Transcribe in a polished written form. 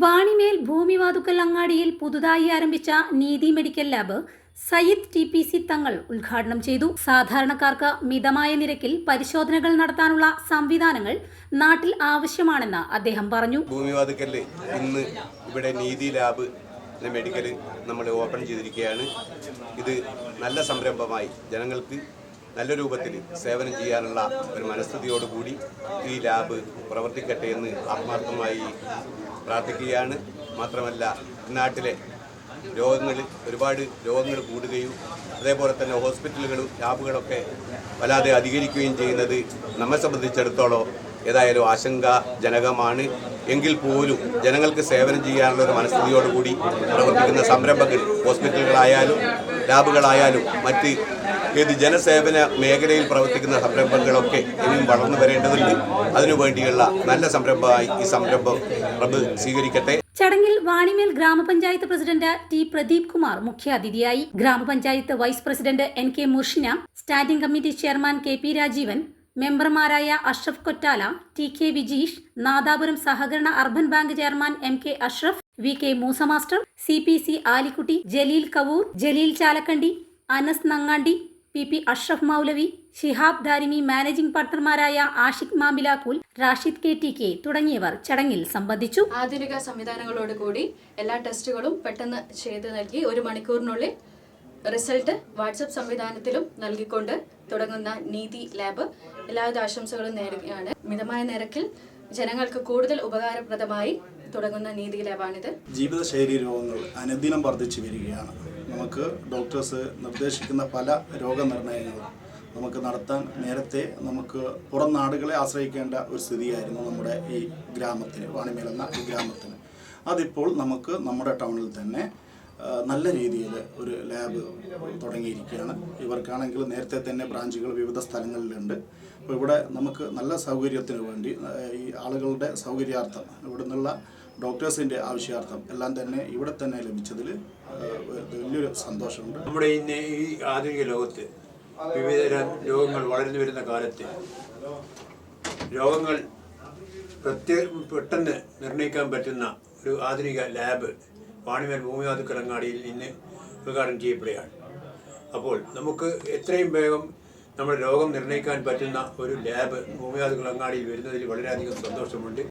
വാണിമേൽ ഭൂമിവാതുക്കൽ അങ്ങാടിയിൽ പുതുതായി ആരംഭിച്ച നീതി മെഡിക്കൽ ലാബ് സയ്യിദ് TPC തങ്ങൾ ഉദ്ഘാടനം ചെയ്തു. സാധാരണക്കാർക്ക് മിതമായ നിരക്കിൽ പരിശോധനകൾ നടത്താനുള്ള സംവിധാനങ്ങൾ നാട്ടിൽ ആവശ്യമാണെന്ന് അദ്ദേഹം പറഞ്ഞു. ഭൂമിവാതുക്കൽ ഇന്ന് ഇവിടെ നീതി ലാബ് മെഡിക്കൽ നമ്മൾ ഓപ്പൺ ചെയ്തിരിക്കുകയാണ്. ഇത് നല്ല സംരംഭമായി ജനങ്ങൾക്ക് നല്ല രൂപത്തിൽ സേവനം ചെയ്യാനുള്ള ഒരു മനസ്ഥിതിയോടുകൂടി ഈ ലാബ് പ്രവർത്തിക്കട്ടെ എന്ന് ആത്മാർത്ഥമായി പ്രാർത്ഥിക്കുകയാണ്. മാത്രമല്ല, നാട്ടിലെ ഒരുപാട് രോഗങ്ങൾ കൂടുകയും അതേപോലെ തന്നെ ഹോസ്പിറ്റലുകളും ലാബുകളൊക്കെ വല്ലാതെ അധികരിക്കുകയും ചെയ്യുന്നത് നമ്മെ സംബന്ധിച്ചിടത്തോളം ഏതായാലും ആശങ്കാജനകമാണ്. എങ്കിൽ പോലും ജനങ്ങൾക്ക് സേവനം ചെയ്യാനുള്ള ഒരു മനസ്ഥിതിയോടുകൂടി പ്രവർത്തിക്കുന്ന സംരംഭങ്ങൾ ഹോസ്പിറ്റലുകളായാലും ലാബുകളായാലും മറ്റ് ഏത് ജനസേവന മേഖലയിൽ പ്രവർത്തിക്കുന്ന സംരംഭങ്ങളൊക്കെ ഇനിയും വളർന്നു വരേണ്ടതുണ്ട്. അതിനുവേണ്ടിയുള്ള നല്ല സംരംഭമായി ഈ സംരംഭം സ്വീകരിക്കട്ടെ. ചടങ്ങിൽ വാണിമേൽ ഗ്രാമപഞ്ചായത്ത് പ്രസിഡന്റ് T. പ്രദീപ് കുമാർ മുഖ്യാതിഥിയായി. ഗ്രാമപഞ്ചായത്ത് vice president NK Murshina, standing committee chairman KP Rajeevan, മെമ്പർമാരായ അഷ്റഫ് കൊറ്റാല, TK വിജീഷ്, നാദാപുരം സഹകരണ urban bank chairman MK Ashraf, VK Moosa master, CPC Alikutty, Jaleel Kavoor, Jaleel Chalakkandi, Anas Nangandi, PP Ashraf Moulavi, Shihab Darimi, managing പാർട്ണർമാരായ ആഷിഖ് മാമിലാക്കൂൽ, റാഷിദ് KTK തുടങ്ങിയവർ ചടങ്ങിൽ സംബന്ധിച്ചു. ആധുനിക സംവിധാനങ്ങളോടുകൂടി എല്ലാ ടെസ്റ്റുകളും പെട്ടെന്ന് ചെയ്ത് നൽകി 1 മണിക്കൂറിനുള്ളിൽ റിസൾട്ട് വാട്സപ്പ് സംവിധാനത്തിലും നൽകിക്കൊണ്ട് തുടങ്ങുന്ന നീതി ലാബ് എല്ലാവിധ ആശംസകളും നേടുകയാണ്. മിതമായ നിരക്കിൽ ജനങ്ങൾക്ക് കൂടുതൽ ഉപകാരപ്രദമായി തുടങ്ങുന്ന നീതി ലാബാണിത്. ജീവിതശൈലി രോഗങ്ങൾ അനുദിനം വർദ്ധിച്ചു വരികയാണ്. നമുക്ക് ഡോക്ടേഴ്സ് നിർദ്ദേശിക്കുന്ന പല രോഗനിർണയങ്ങളും നമുക്ക് നടത്താൻ നേരത്തെ നമുക്ക് പുറം നാടുകളെ ആശ്രയിക്കേണ്ട ഒരു സ്ഥിതിയായിരുന്നു നമ്മുടെ ഈ ഗ്രാമത്തിന്, വാണിമേൽ എന്ന ഈ ഗ്രാമത്തിന്. അതിപ്പോൾ നമുക്ക് നമ്മുടെ ടൗണിൽ തന്നെ നല്ല രീതിയിൽ ഒരു ലാബ് തുടങ്ങിയിരിക്കുകയാണ്. ഇവർക്കാണെങ്കിൽ നേരത്തെ തന്നെ ബ്രാഞ്ചുകൾ വിവിധ സ്ഥലങ്ങളിലുണ്ട്. അപ്പോൾ ഇവിടെ നമുക്ക് നല്ല സൗകര്യത്തിന് വേണ്ടി ഈ ആളുകളുടെ സൗകര്യാർത്ഥം ഇവിടെ നിന്നുള്ള ഡോക്ടേഴ്സിൻ്റെ ആവശ്യാർത്ഥം എല്ലാം തന്നെ ഇവിടെ തന്നെ ലഭിച്ചതിൽ വലിയൊരു സന്തോഷമുണ്ട്. നമ്മുടെ ഇന്ന് ഈ ആധുനിക ലോകത്ത് വിവിധതരം രോഗങ്ങൾ വളർന്നു വരുന്ന കാലത്ത് രോഗങ്ങൾ പെട്ടെന്ന് നിർണ്ണയിക്കാൻ പറ്റുന്ന ഒരു ആധുനിക ലാബ് വാണിമേൽ ഭൂമിവാതുക്കൽ അങ്ങാടിയിൽ ഇന്ന് ഉദ്ഘാടനം ചെയ്യപ്പെടുകയാണ്. അപ്പോൾ നമുക്ക് എത്രയും വേഗം നമ്മുടെ രോഗം നിർണ്ണയിക്കാൻ പറ്റുന്ന ഒരു ലാബ് ഭൂമിവാതുക്കൽ അങ്ങാടിയിൽ വരുന്നതിൽ വളരെയധികം സന്തോഷമുണ്ട്.